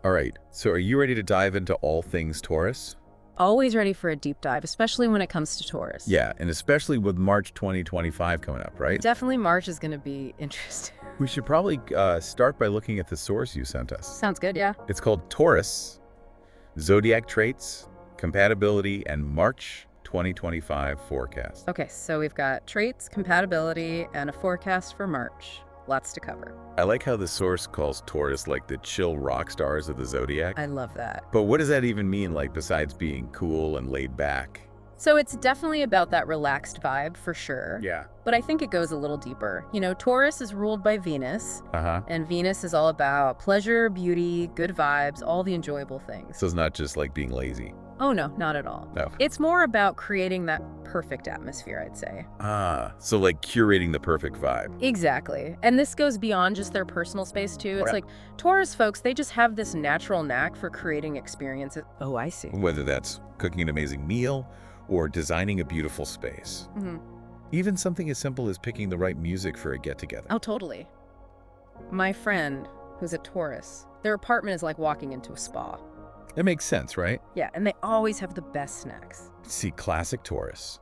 All right, so are you ready to dive into all things Taurus? Always ready for a deep dive, especially when it comes to Taurus. Yeah, and especially with March 2025 coming up, right? Definitely March is going to be interesting. We should probably start by looking at the source you sent us. Sounds good, yeah. It's called Taurus, Zodiac Traits, Compatibility, and March 2025 Forecast. Okay, so we've got traits, compatibility, and a forecast for March. Lots to cover. I like how the source calls Taurus like the chill rock stars of the Zodiac. I love that. But what does that even mean, like, besides being cool and laid back? So it's definitely about that relaxed vibe for sure. Yeah. But I think it goes a little deeper. You know, Taurus is ruled by Venus, and Venus is all about pleasure, beauty, good vibes, all the enjoyable things. So it's not just like being lazy. Oh, no, not at all. No. It's more about creating that perfect atmosphere, I'd say. So like curating the perfect vibe. Exactly. And this goes beyond just their personal space, too. It's like Taurus folks, they just have this natural knack for creating experiences. Oh, I see. Whether that's cooking an amazing meal or designing a beautiful space. Even something as simple as picking the right music for a get-together. Oh, totally. My friend, who's a Taurus, their apartment is like walking into a spa. It makes sense, right? Yeah, and they always have the best snacks. See, classic Taurus.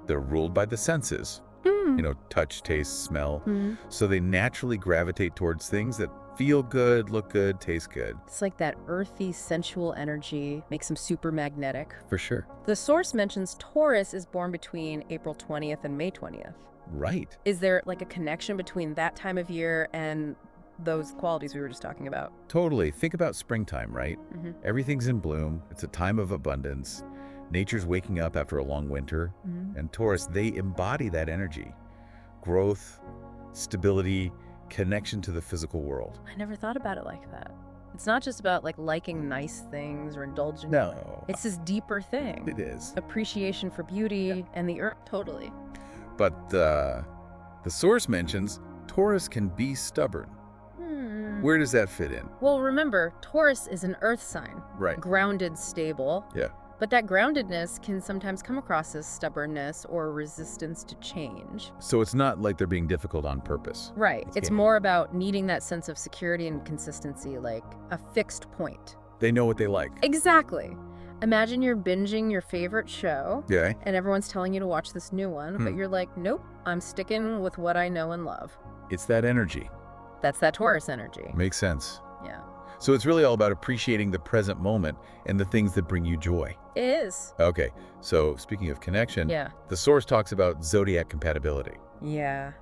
They're ruled by the senses. You know, touch, taste, smell. So they naturally gravitate towards things that feel good, look good, taste good. It's like that earthy, sensual energy makes them super magnetic. For sure. The source mentions Taurus is born between April 20th and May 20th. Right. Is there like a connection between that time of year and those qualities we were just talking about? Totally. Think about springtime, right? Everything's in bloom. It's a time of abundance. Nature's waking up after a long winter. And Taurus, they embody that energy. Growth, stability, connection to the physical world. I never thought about it like that. It's not just about like liking nice things or indulging. No. It's this deeper thing. It is. Appreciation for beauty and the earth. Totally. But the source mentions Taurus can be stubborn. Where does that fit in? Well, remember, Taurus is an earth sign. Right. Grounded, stable. Yeah. But that groundedness can sometimes come across as stubbornness or resistance to change. So it's not like they're being difficult on purpose. Right. It's more about needing that sense of security and consistency, like a fixed point. They know what they like. Exactly. Imagine you're binging your favorite show. Yeah. And everyone's telling you to watch this new one, but you're like, nope, I'm sticking with what I know and love. It's that energy. That's that Taurus energy. Makes sense. Yeah. So it's really all about appreciating the present moment and the things that bring you joy. It is. Okay, so speaking of connection, Yeah. the source talks about zodiac compatibility. Yeah.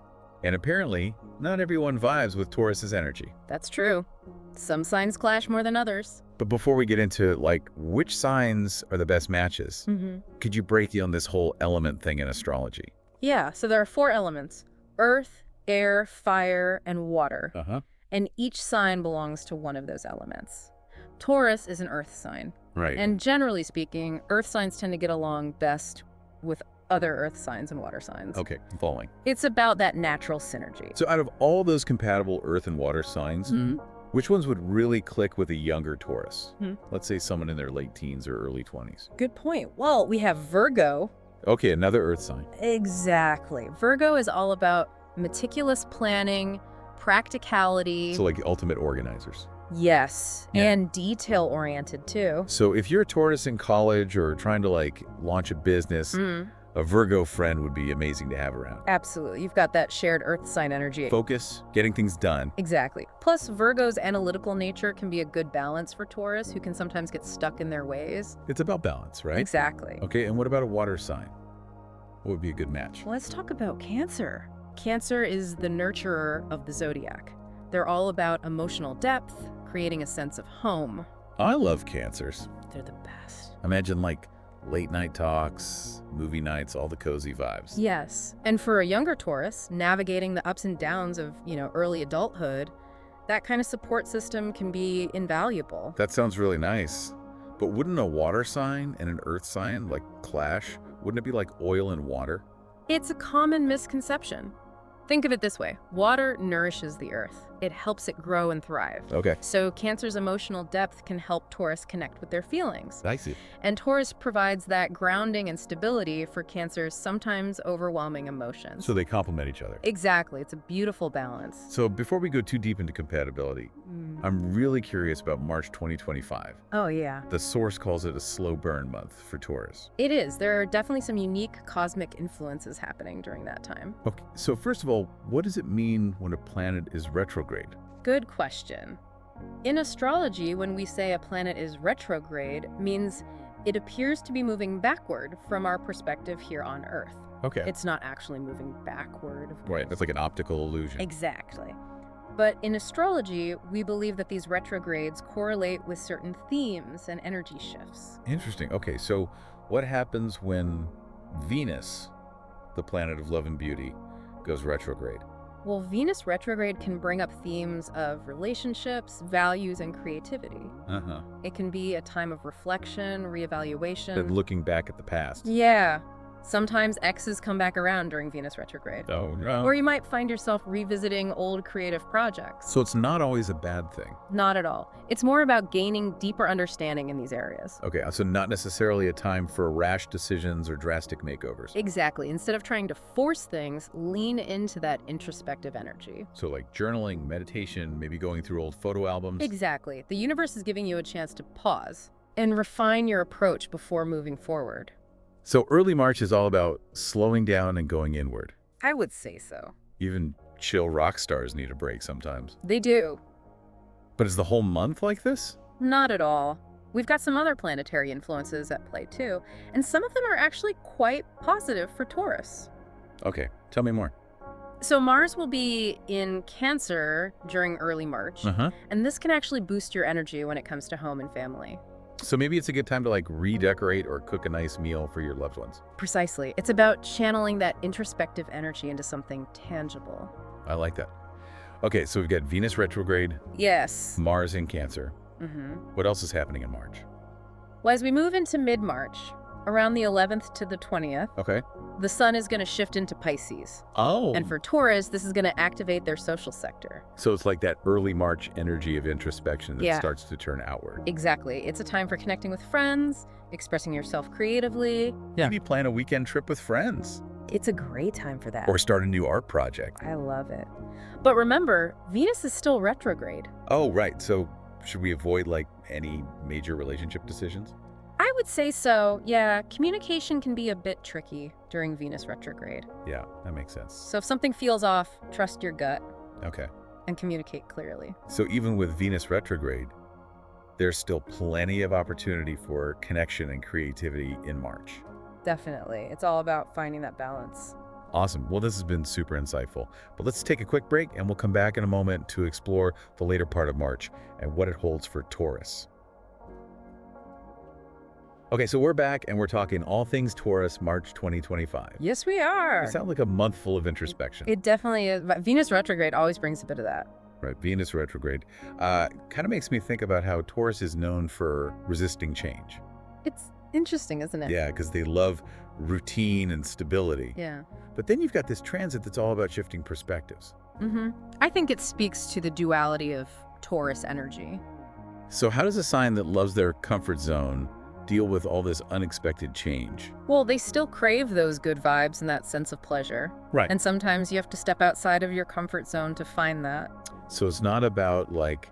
And apparently, not everyone vibes with Taurus's energy. That's true. Some signs clash more than others. But before we get into, like, which signs are the best matches, could you break down this whole element thing in astrology? Yeah, so there are 4 elements: earth, air, fire, and water. And each sign belongs to one of those elements. Taurus is an earth sign. Right. And generally speaking, earth signs tend to get along best with other earth signs and water signs. Okay, I'm following. It's about that natural synergy. So out of all those compatible earth and water signs, which ones would really click with a younger Taurus? Let's say someone in their late teens or early 20s. Good point. Well, we have Virgo. Okay, another earth sign. Exactly. Virgo is all about meticulous planning, practicality. So like ultimate organizers. Yes, and detail-oriented too. So if you're a Taurus in college or trying to like launch a business, a Virgo friend would be amazing to have around. Absolutely. You've got that shared earth sign energy. Focus, getting things done. Exactly. Plus, Virgo's analytical nature can be a good balance for Taurus, who can sometimes get stuck in their ways. It's about balance, right? Exactly. Okay, and what about a water sign? What would be a good match? Let's talk about Cancer. Cancer is the nurturer of the zodiac. They're all about emotional depth, creating a sense of home. I love Cancers. They're the best. Imagine like late night talks, movie nights, all the cozy vibes. Yes. And for a younger Taurus, navigating the ups and downs of, early adulthood, that kind of support system can be invaluable. That sounds really nice. But wouldn't a water sign and an earth sign like clash? Wouldn't it be like oil and water? It's a common misconception. Think of it this way. Water nourishes the earth. it helps it grow and thrive. Okay. So Cancer's emotional depth can help Taurus connect with their feelings. I see. And Taurus provides that grounding and stability for Cancer's sometimes overwhelming emotions. So they complement each other. Exactly. It's a beautiful balance. So before we go too deep into compatibility, I'm really curious about March 2025. Oh, yeah. The source calls it a slow burn month for Taurus. It is. There are definitely some unique cosmic influences happening during that time. Okay, so first of all, what does it mean when a planet is retrograde? Good question. In astrology, when we say a planet is retrograde, means it appears to be moving backward from our perspective here on Earth. Okay. It's not actually moving backward, of Right, course. it's like an optical illusion. Exactly. But in astrology, we believe that these retrogrades correlate with certain themes and energy shifts. Interesting. Okay, so what happens when Venus, the planet of love and beauty, goes retrograde? Well, Venus retrograde can bring up themes of relationships, values, and creativity. It can be a time of reflection, reevaluation. And looking back at the past. Yeah. Sometimes exes come back around during Venus retrograde. Oh, no. Or you might find yourself revisiting old creative projects. So it's not always a bad thing. Not at all. It's more about gaining deeper understanding in these areas. Okay, so not necessarily a time for rash decisions or drastic makeovers. Exactly. Instead of trying to force things, lean into that introspective energy. So like journaling, meditation, maybe going through old photo albums. Exactly. The universe is giving you a chance to pause and refine your approach before moving forward. So early March is all about slowing down and going inward. I would say so. Even chill rock stars need a break sometimes. They do. But is the whole month like this? Not at all. We've got some other planetary influences at play too, and some of them are actually quite positive for Taurus. Okay, tell me more. So Mars will be in Cancer during early March, and this can actually boost your energy when it comes to home and family. So maybe it's a good time to like redecorate or cook a nice meal for your loved ones. Precisely. It's about channeling that introspective energy into something tangible. I like that. Okay, so we've got Venus retrograde, Yes. Mars in Cancer. What else is happening in March? Well, as we move into mid-March, around the 11th to the 20th, Okay. the sun is going to shift into Pisces. Oh. And for Taurus, this is going to activate their social sector. So it's like that early March energy of introspection that Yeah. starts to turn outward. Exactly. It's a time for connecting with friends, expressing yourself creatively. Maybe plan a weekend trip with friends. It's a great time for that. Or start a new art project. I love it. But remember, Venus is still retrograde. Oh, right. So should we avoid like any major relationship decisions? I would say so. Yeah, communication can be a bit tricky during Venus retrograde. Yeah, that makes sense. So if something feels off, trust your gut Okay. and communicate clearly. So even with Venus retrograde, there's still plenty of opportunity for connection and creativity in March. Definitely. It's all about finding that balance. Awesome. Well, this has been super insightful. But let's take a quick break and we'll come back in a moment to explore the later part of March and what it holds for Taurus. Okay, so we're back and we're talking all things Taurus, March 2025. Yes, we are. It sounds like a month full of introspection. It definitely is. But Venus retrograde always brings a bit of that. Right, Venus retrograde. Kind of makes me think about how Taurus is known for resisting change. It's interesting, isn't it? Yeah, because they love routine and stability. Yeah. But then you've got this transit that's all about shifting perspectives. I think it speaks to the duality of Taurus energy. So how does a sign that loves their comfort zone deal with all this unexpected change? Well, they still crave those good vibes and that sense of pleasure. Right. And sometimes you have to step outside of your comfort zone to find that. So it's not about like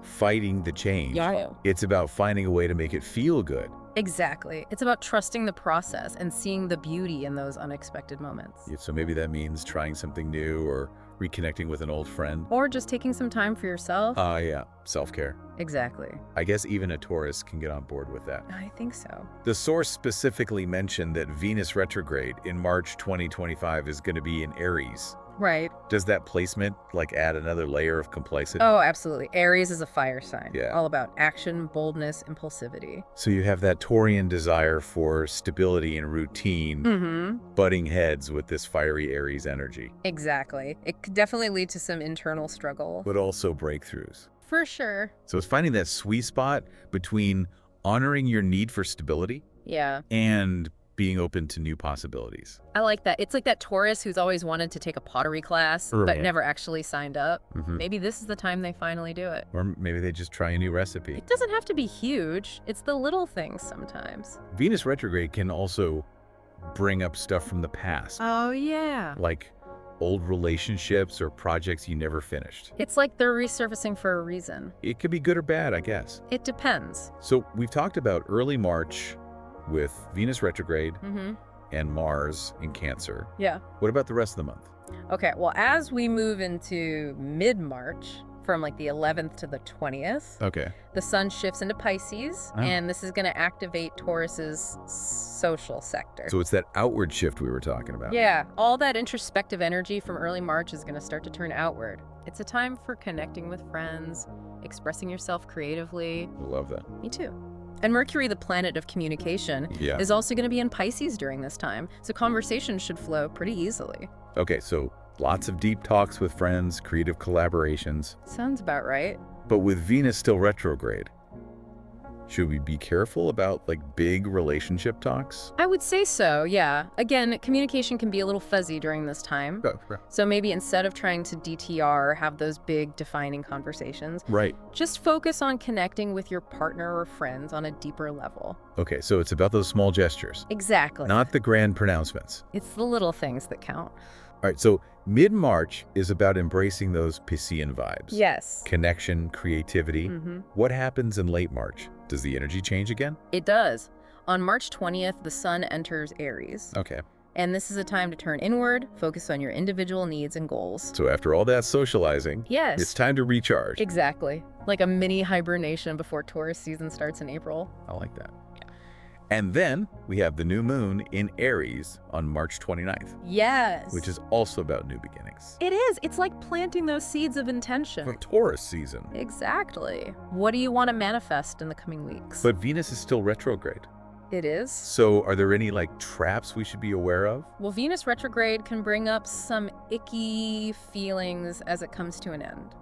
fighting the change. Yeah. It's about finding a way to make it feel good. Exactly. It's about trusting the process and seeing the beauty in those unexpected moments. Yeah, so maybe that means trying something new or reconnecting with an old friend. Or just taking some time for yourself. Yeah, self-care. Exactly. I guess even a Taurus can get on board with that. I think so. The source specifically mentioned that Venus retrograde in March 2025 is going to be in Aries. Right. Does that placement like add another layer of complexity? Oh, absolutely. Aries is a fire sign. Yeah. All about action, boldness, impulsivity. So you have that Taurian desire for stability and routine, butting heads with this fiery Aries energy. Exactly. It could definitely lead to some internal struggle. But also breakthroughs. For sure. So it's finding that sweet spot between honoring your need for stability Yeah. and being open to new possibilities. I like that. It's like that Taurus who's always wanted to take a pottery class, but never actually signed up. Maybe this is the time they finally do it. Or maybe they just try a new recipe. It doesn't have to be huge. It's the little things sometimes. Venus retrograde can also bring up stuff from the past. Oh, yeah. Like old relationships or projects you never finished. It's like they're resurfacing for a reason. It could be good or bad, I guess. It depends. So we've talked about early March with Venus retrograde and Mars in Cancer. Yeah. What about the rest of the month? Okay, well, as we move into mid-March, from like the 11th to the 20th, the sun shifts into Pisces, and this is going to activate Taurus's social sector. So it's that outward shift we were talking about. Yeah, all that introspective energy from early March is going to start to turn outward. It's a time for connecting with friends, expressing yourself creatively. I love that. Me too. And Mercury, the planet of communication, is also going to be in Pisces during this time, so conversations should flow pretty easily. Okay, so lots of deep talks with friends, creative collaborations. Sounds about right. But with Venus still retrograde, should we be careful about like big relationship talks? I would say so, yeah. Again, communication can be a little fuzzy during this time. So maybe instead of trying to DTR, have those big defining conversations. Right. Just focus on connecting with your partner or friends on a deeper level. Okay, so it's about those small gestures. Exactly. Not the grand pronouncements. It's the little things that count. All right, so mid-March is about embracing those Piscean vibes. Yes. Connection, creativity. What happens in late March? Does the energy change again? It does. On March 20th, the sun enters Aries. Okay. And this is a time to turn inward, focus on your individual needs and goals. So after all that socializing, it's time to recharge. Exactly. Like a mini hibernation before Taurus season starts in April. I like that. And then we have the new moon in Aries on March 29th. Yes. Which is also about new beginnings. It is. It's like planting those seeds of intention. For Taurus season. Exactly. What do you want to manifest in the coming weeks? But Venus is still retrograde. It is. So are there any like traps we should be aware of? Well, Venus retrograde can bring up some icky feelings as it comes to an end.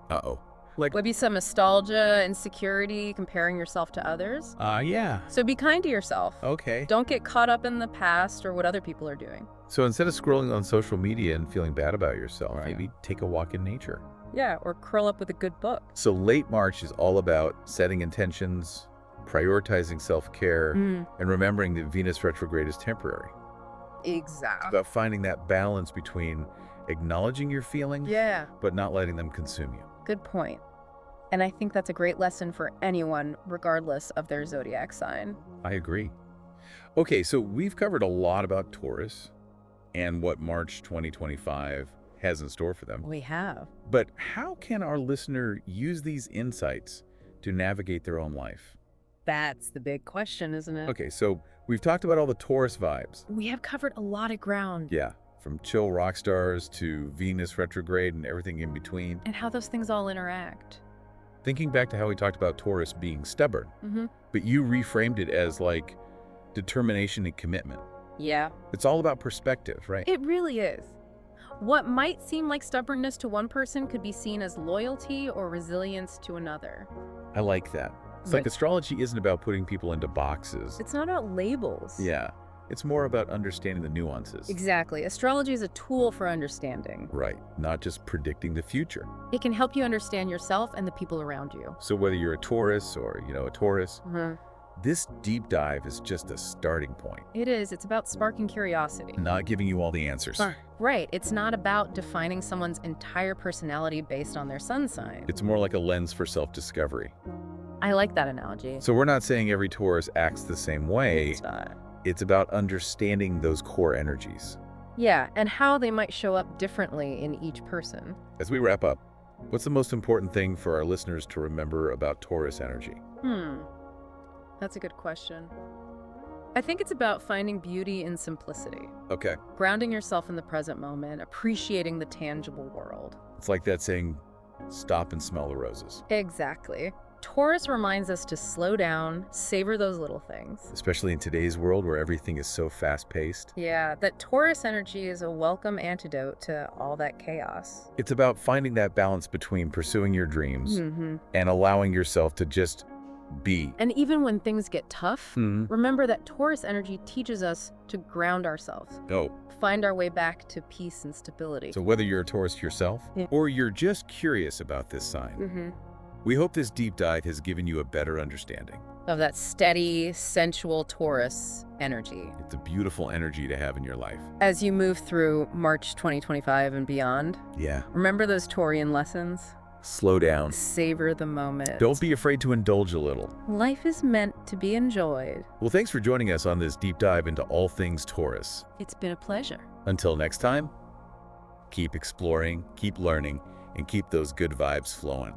Uh-oh. Like maybe some nostalgia, insecurity, comparing yourself to others. Yeah. So be kind to yourself. Okay. Don't get caught up in the past or what other people are doing. So instead of scrolling on social media and feeling bad about yourself, maybe take a walk in nature. Yeah, or curl up with a good book. So late March is all about setting intentions, prioritizing self-care, and remembering that Venus retrograde is temporary. Exactly. It's about finding that balance between acknowledging your feelings, but not letting them consume you. Good point. And I think that's a great lesson for anyone, regardless of their zodiac sign. I agree. Okay, so we've covered a lot about Taurus and what March 2025 has in store for them. We have. But how can our listener use these insights to navigate their own life? That's the big question, isn't it? Okay, so we've talked about all the Taurus vibes. We have covered a lot of ground. Yeah. From chill rock stars to Venus retrograde and everything in between. And how those things all interact. Thinking back to how we talked about Taurus being stubborn, but you reframed it as like determination and commitment. Yeah. It's all about perspective, right? It really is. What might seem like stubbornness to one person could be seen as loyalty or resilience to another. I like that. It's like astrology isn't about putting people into boxes. It's not about labels. Yeah. It's more about understanding the nuances. Exactly. Astrology is a tool for understanding. Right. Not just predicting the future. It can help you understand yourself and the people around you. So whether you're a Taurus or, a Taurus, this deep dive is just a starting point. It is. It's about sparking curiosity. Not giving you all the answers. Right. It's not about defining someone's entire personality based on their sun sign. It's more like a lens for self-discovery. I like that analogy. So we're not saying every Taurus acts the same way. It's not. It's about understanding those core energies. Yeah, and how they might show up differently in each person. As we wrap up, what's the most important thing for our listeners to remember about Taurus energy? That's a good question. I think it's about finding beauty in simplicity. Okay. Grounding yourself in the present moment, appreciating the tangible world. It's like that saying, stop and smell the roses. Exactly. Taurus reminds us to slow down, savor those little things. Especially in today's world where everything is so fast-paced. Yeah, that Taurus energy is a welcome antidote to all that chaos. It's about finding that balance between pursuing your dreams and allowing yourself to just Be. And even when things get tough, remember that Taurus energy teaches us to ground ourselves. Find our way back to peace and stability. So whether you're a Taurus yourself or you're just curious about this sign, we hope this deep dive has given you a better understanding of that steady, sensual Taurus energy. It's a beautiful energy to have in your life. As you move through March 2025 and beyond, remember those Taurian lessons? Slow down. Savor the moment. Don't be afraid to indulge a little. Life is meant to be enjoyed. Well, thanks for joining us on this deep dive into all things Taurus. It's been a pleasure. Until next time, keep exploring, keep learning, and keep those good vibes flowing.